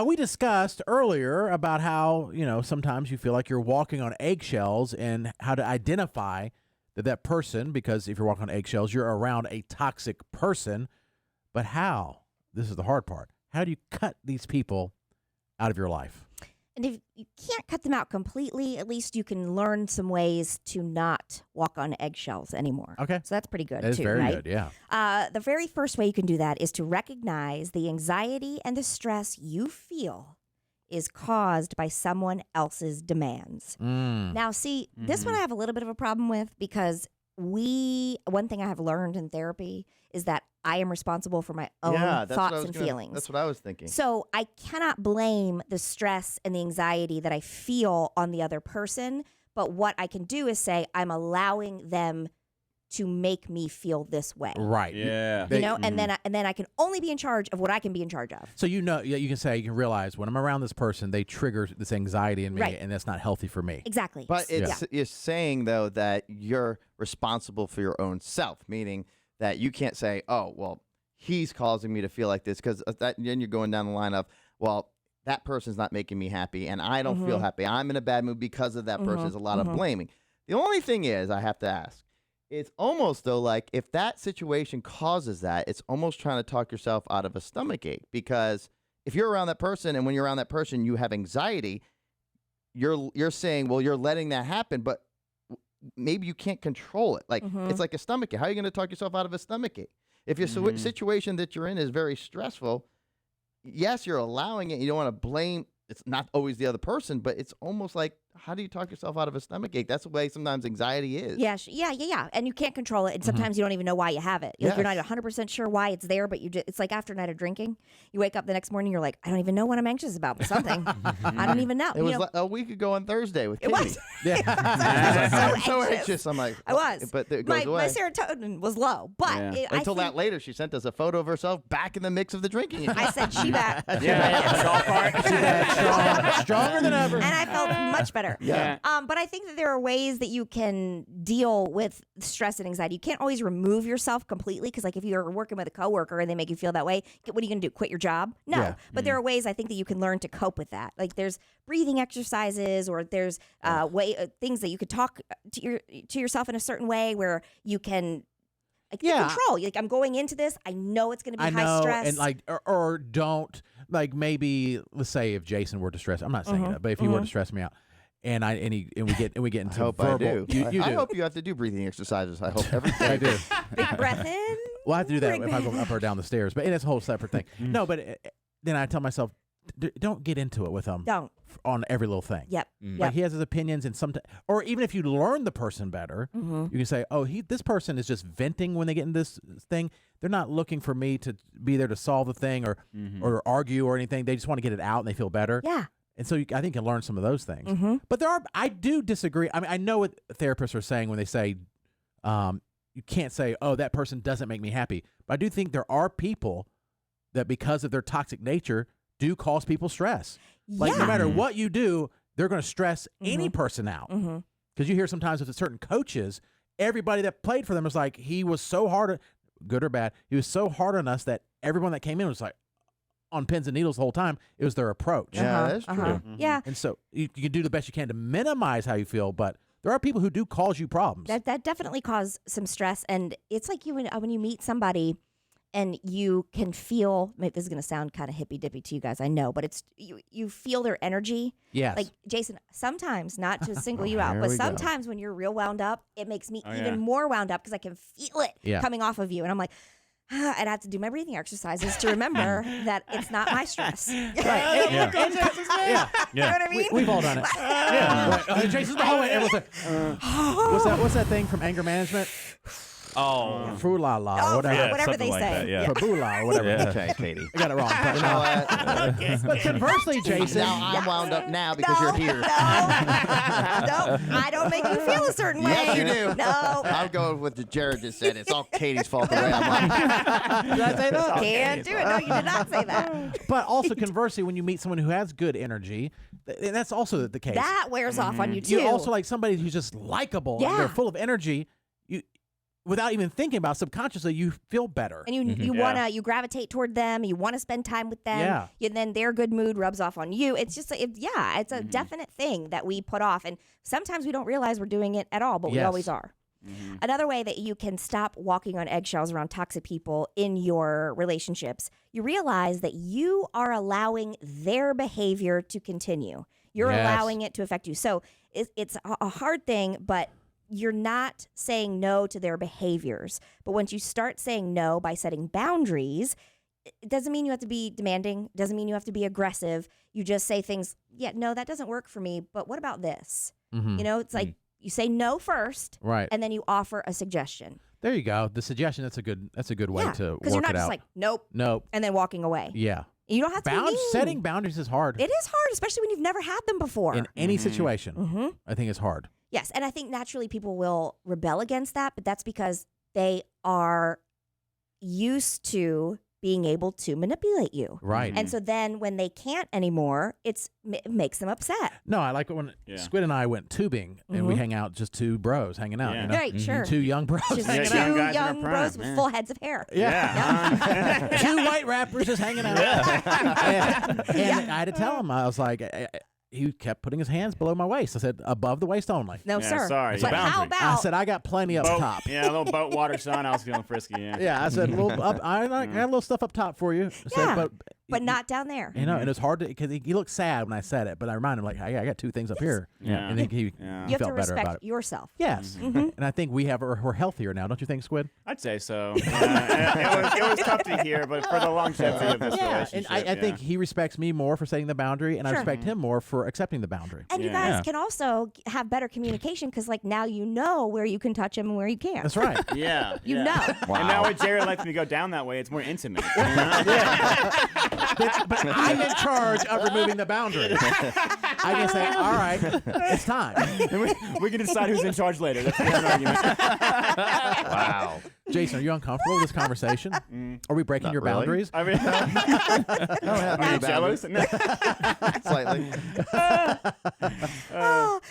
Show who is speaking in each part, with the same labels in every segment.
Speaker 1: We discussed earlier about how, sometimes you feel like you're walking on eggshells and how to identify that person, because if you're walking on eggshells, you're around a toxic person. But how? This is the hard part. How do you cut these people out of your life?
Speaker 2: And if you can't cut them out completely, at least you can learn some ways to not walk on eggshells anymore.
Speaker 1: Okay.
Speaker 2: So that's pretty good,
Speaker 1: That is
Speaker 2: too,
Speaker 1: very
Speaker 2: right?
Speaker 1: good, yeah.
Speaker 2: The very first way you can do that is to recognize the anxiety and the stress you feel is caused by someone else's demands. Now, see, this one I have a little bit of a problem with, because one thing I have learned in therapy is that I am responsible for my own thoughts and feelings.
Speaker 3: That's what I was thinking.
Speaker 2: So I cannot blame the stress and the anxiety that I feel on the other person. But what I can do is say, I'm allowing them to make me feel this way.
Speaker 1: Right.
Speaker 4: Yeah.
Speaker 2: And then I can only be in charge of what I can be in charge of.
Speaker 1: So you can realize when I'm around this person, they trigger this anxiety in me,
Speaker 2: Right.
Speaker 1: and that's not healthy for me.
Speaker 2: Exactly.
Speaker 3: But you're saying, though, that you're responsible for your own self, meaning that you can't say, oh, well, he's causing me to feel like this, because then you're going down the line of, well, that person's not making me happy, and I don't feel happy. I'm in a bad mood because of that person. There's a lot of blaming. The only thing is, I have to ask, it's almost, though, like if that situation causes that, it's almost trying to talk yourself out of a stomachache, because if you're around that person, and when you're around that person, you have anxiety, you're saying, well, you're letting that happen, but maybe you can't control it. Like, it's like a stomachache. How are you going to talk yourself out of a stomachache? If your situation that you're in is very stressful, yes, you're allowing it. You don't want to blame. It's not always the other person, but it's almost like, how do you talk yourself out of a stomachache? That's the way sometimes anxiety is.
Speaker 2: Yeah. And you can't control it. And sometimes you don't even know why you have it. Like, you're not 100% sure why it's there, but it's like after a night of drinking. You wake up the next morning, you're like, I don't even know what I'm anxious about, but something. I don't even know.
Speaker 3: It was like a week ago on Thursday with Katie.
Speaker 2: It was.
Speaker 3: Yeah.
Speaker 2: so
Speaker 3: anxious. I'm like,
Speaker 2: I was.
Speaker 3: But it goes away.
Speaker 2: My serotonin was low. But
Speaker 3: until that later, she sent us a photo of herself back in the mix of the drinking.
Speaker 2: I said, she back.
Speaker 1: Stronger than ever.
Speaker 2: And I felt much better.
Speaker 3: Yeah.
Speaker 2: But I think that there are ways that you can deal with stress and anxiety. You can't always remove yourself completely, because like if you're working with a coworker and they make you feel that way, what are you going to do? Quit your job? No.
Speaker 1: Yeah.
Speaker 2: But there are ways I think that you can learn to cope with that. Like there's breathing exercises, or there's things that you could talk to yourself in a certain way where you can control. Like, I'm going into this, I know it's going to be high stress.
Speaker 1: And like, or don't, like, maybe let's say if Jason were to stress, I'm not saying that, but if he were to stress me out, and we get into
Speaker 3: I hope
Speaker 1: verbal,
Speaker 3: I do.
Speaker 1: You do.
Speaker 3: I hope you have to do breathing exercises. I hope every day.
Speaker 1: I do.
Speaker 2: Big breath in.
Speaker 1: Well, I have to do that if I go up or down the stairs, but it's a whole separate thing. No, but then I tell myself, don't get into it with him.
Speaker 2: Don't.
Speaker 1: On every little thing.
Speaker 2: Yep.
Speaker 1: Like he has his opinions, and sometimes, or even if you learn the person better, you can say, oh, this person is just venting when they get in this thing. They're not looking for me to be there to solve the thing or argue or anything. They just want to get it out and they feel better.
Speaker 2: Yeah.
Speaker 1: And so I think you can learn some of those things. But I do disagree. I mean, I know what therapists are saying when they say, you can't say, oh, that person doesn't make me happy. But I do think there are people that, because of their toxic nature, do cause people stress. Like, no matter what you do, they're going to stress any person out. Because you hear sometimes with certain coaches, everybody that played for them was like, he was so hard, good or bad, he was so hard on us that everyone that came in was like on pins and needles the whole time. It was their approach.
Speaker 3: Yeah, that's true.
Speaker 2: Yeah.
Speaker 1: And so you can do the best you can to minimize how you feel, but there are people who do cause you problems.
Speaker 2: That definitely cause some stress. And it's like when you meet somebody and you can feel, maybe this is going to sound kind of hippy-dippy to you guys, I know, but it's you feel their energy.
Speaker 1: Yes.
Speaker 2: Like, Jason, sometimes, not to single you out, but sometimes when you're real wound up, it makes me even more wound up because I can feel it coming off of you. And I'm like, and I have to do my breathing exercises to remember that it's not my stress.
Speaker 1: Right.
Speaker 2: You know what I mean?
Speaker 1: We've all done it. Jason's the hallway. And what's that thing from anger management?
Speaker 4: Oh.
Speaker 1: Frulala, or whatever.
Speaker 2: Whatever they
Speaker 4: like
Speaker 2: say.
Speaker 4: that, yeah.
Speaker 1: Fabula, or whatever.
Speaker 3: Okay, Katie.
Speaker 1: I got it wrong. But,
Speaker 3: You know what?
Speaker 1: but conversely, Jason.
Speaker 3: Now I'm wound up now because you're here.
Speaker 2: No, I don't make you feel a certain way.
Speaker 3: Yes, you do.
Speaker 2: No.
Speaker 3: I'm going with what Jared just said. It's all Katie's fault the way I'm like.
Speaker 1: Did I say that?
Speaker 2: Can't do it. No, you did not say that.
Speaker 1: But also, conversely, when you meet someone who has good energy, and that's also the case.
Speaker 2: That wears off on you, too.
Speaker 1: You also like somebody who's just likable.
Speaker 2: Yeah.
Speaker 1: And they're full of energy. without even thinking about it, subconsciously, you feel better.
Speaker 2: And you you gravitate toward them. You want to spend time with them.
Speaker 1: Yeah.
Speaker 2: And then their good mood rubs off on you. It's just, it's a definite thing that we put off. And sometimes we don't realize we're doing it at all, but we always are. Another way that you can stop walking on eggshells around toxic people in your relationships, you realize that you are allowing their behavior to continue. You're allowing it to affect you. So it's a hard thing, but you're not saying no to their behaviors. But once you start saying no by setting boundaries, it doesn't mean you have to be demanding. Doesn't mean you have to be aggressive. You just say things, no, that doesn't work for me. But what about this? It's like you say no first,
Speaker 1: right,
Speaker 2: and then you offer a suggestion.
Speaker 1: There you go. The suggestion, that's a good way to work it out.
Speaker 2: Because you're not just like, nope, and then walking away.
Speaker 1: Yeah.
Speaker 2: You don't have to be mean.
Speaker 1: Setting boundaries is hard.
Speaker 2: It is hard, especially when you've never had them before.
Speaker 1: In any situation, I think it's hard.
Speaker 2: Yes, and I think naturally people will rebel against that, but that's because they are used to being able to manipulate you.
Speaker 1: Right.
Speaker 2: And so then when they can't anymore, it makes them upset.
Speaker 1: No, I like it when Squid and I went tubing and we hang out, just two bros hanging out. You know?
Speaker 2: Right, sure.
Speaker 1: Two young bros
Speaker 2: Just
Speaker 1: hanging
Speaker 2: two
Speaker 1: out.
Speaker 2: young bros with full heads of hair.
Speaker 1: Yeah. Two white rappers just hanging out. And I had to tell him, I was like, he kept putting his hands below my waist. I said, above the waist only.
Speaker 2: No, sir.
Speaker 4: Sorry.
Speaker 2: But how about...
Speaker 1: I said, I got plenty up top.
Speaker 4: Yeah, a little boat water sun. I was feeling frisky,
Speaker 1: Yeah, I said, I got a little stuff up top for you. I said,
Speaker 2: but not down there.
Speaker 1: You know, and it's hard to, because he looked sad when I said it, but I reminded him, like, hey, I got two things up here.
Speaker 4: Yeah.
Speaker 1: And he
Speaker 2: You have
Speaker 1: felt
Speaker 2: to
Speaker 1: better
Speaker 2: respect
Speaker 1: about it.
Speaker 2: yourself.
Speaker 1: Yes. And I think we're healthier now, don't you think, Squid?
Speaker 4: I'd say so. It was tough to hear, but for the longevity of this relationship.
Speaker 1: And I think he respects me more for setting the boundary, and I respect him more for accepting the boundary.
Speaker 2: And you guys can also have better communication because, like, now you know where you can touch him and where you can't.
Speaker 1: That's right.
Speaker 2: You know.
Speaker 3: Wow.
Speaker 4: And now when Jared lets me go down that way, it's more intimate.
Speaker 1: But I'm in charge of removing the boundary. I can say, all right, it's time.
Speaker 4: We can decide who's in charge later. That's a different argument.
Speaker 3: Wow.
Speaker 1: Jason, are you uncomfortable with this conversation? Are we breaking your
Speaker 3: really.
Speaker 1: boundaries?
Speaker 4: I mean, are you jealous?
Speaker 3: Slightly.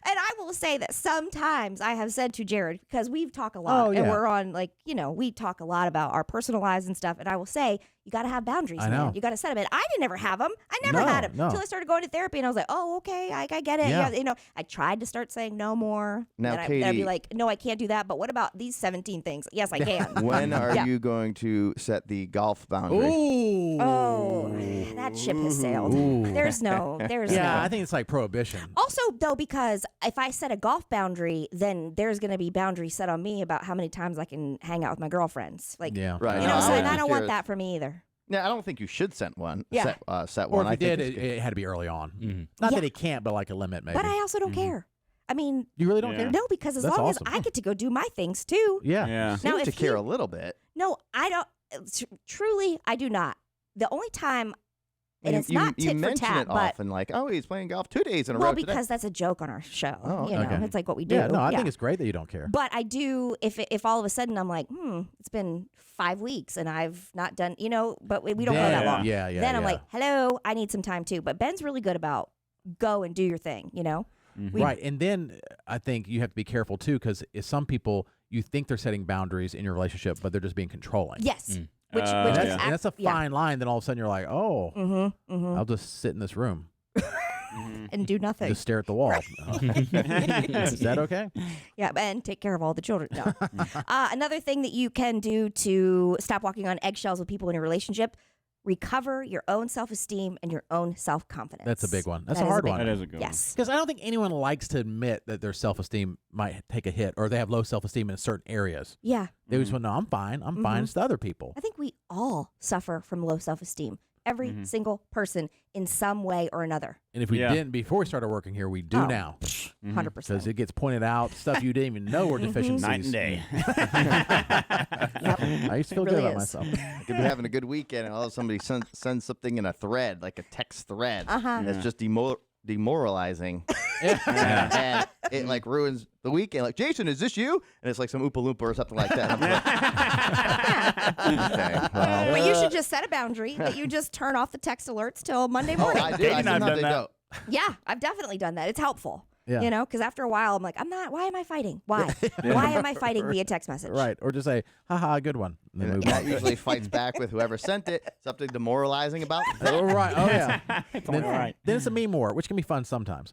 Speaker 2: And I will say that sometimes I have said to Jared, because we've talked a lot, and we're on, like, we talk a lot about our personal lives and stuff, and I will say, you got to have boundaries, man. You got to set them. And I didn't ever have them. I never had them until I started going to therapy, and I was like, oh, okay, I get it.
Speaker 1: Yeah.
Speaker 2: I tried to start saying no more.
Speaker 3: Now,
Speaker 2: and
Speaker 3: Katie,
Speaker 2: I'd be like, no, I can't do that. But what about these 17 things? Yes, I can.
Speaker 3: When are you going to set the golf boundary?
Speaker 1: Ooh.
Speaker 2: Oh, that ship has sailed. There's no.
Speaker 1: I think it's like prohibition.
Speaker 2: Also, though, because if I set a golf boundary, then there's going to be boundaries set on me about how many times I can hang out with my girlfriends. Like,
Speaker 3: right.
Speaker 2: So I don't want that for me either.
Speaker 3: Yeah, I don't think you should set one.
Speaker 2: Yeah.
Speaker 3: Set
Speaker 1: Or
Speaker 3: one.
Speaker 1: if he did, it had to be early on. Not that he can't, but like a limit, maybe.
Speaker 2: But I also don't care. I mean,
Speaker 1: you really don't care?
Speaker 2: No, because as long as I get to go do my things too.
Speaker 1: Yeah.
Speaker 2: Now,
Speaker 3: if you care a little bit.
Speaker 2: No, I don't. Truly, I do not. The only time, and it's not tit for tat,
Speaker 3: you mention it
Speaker 2: but
Speaker 3: often, like, oh, he's playing golf 2 days in a row.
Speaker 2: Well, because that's a joke on our show.
Speaker 3: Oh,
Speaker 2: It's like what we do.
Speaker 1: Yeah, no, I think it's great that you don't care.
Speaker 2: But I do, if all of a sudden I'm like, it's been 5 weeks and I've not done, but we don't go that long. Then I'm like, hello, I need some time too. But Ben's really good about go and do your thing,
Speaker 1: Right. And then I think you have to be careful too, because some people, you think they're setting boundaries in your relationship, but they're just being controlling.
Speaker 2: Yes.
Speaker 1: And that's a fine line. Then all of a sudden you're like, I'll just sit in this room.
Speaker 2: And do nothing.
Speaker 1: Just stare at the wall. Is that okay?
Speaker 2: Yeah, and take care of all the children. No. Another thing that you can do to stop walking on eggshells with people in your relationship, recover your own self-esteem and your own self-confidence.
Speaker 1: That's a big one. That's a hard one.
Speaker 4: That is a good one.
Speaker 2: Yes.
Speaker 1: Because I don't think anyone likes to admit that their self-esteem might take a hit or they have low self-esteem in certain areas.
Speaker 2: Yeah.
Speaker 1: They just want, no, I'm fine. I'm fine. It's the other people.
Speaker 2: I think we all suffer from low self-esteem. Every single person in some way or another.
Speaker 1: And if we didn't before we started working here, we do now.
Speaker 2: 100%.
Speaker 1: Because it gets pointed out, stuff you didn't even know were deficiencies.
Speaker 4: Night and day.
Speaker 1: I used to feel
Speaker 2: It really
Speaker 1: good about
Speaker 2: is.
Speaker 1: myself.
Speaker 3: I could be having a good weekend and all of a sudden somebody sends something in a thread, like a text thread. That's just demoralizing. And it like ruins the weekend. Like, Jason, is this you? And it's like some Oompa Loompa or something like that. I'm like, okay, well.
Speaker 2: But you should just set a boundary that you just turn off the text alerts till Monday
Speaker 3: Oh,
Speaker 2: morning.
Speaker 3: I do. I
Speaker 4: I've done
Speaker 3: sometimes
Speaker 4: that.
Speaker 3: don't.
Speaker 2: Yeah, I've definitely done that. It's helpful.
Speaker 1: Yeah.
Speaker 2: You know, because after a while, I'm like, why am I fighting? Why? Why am I fighting via text message?
Speaker 1: Right. Or just say, haha, good one. And then
Speaker 3: And
Speaker 1: move
Speaker 3: that
Speaker 1: on.
Speaker 3: usually fights back with whoever sent it. Something demoralizing about
Speaker 1: Oh,
Speaker 3: them.
Speaker 1: right. Oh, yeah.
Speaker 4: Totally right.
Speaker 1: Then it's a meme war, which can be fun sometimes.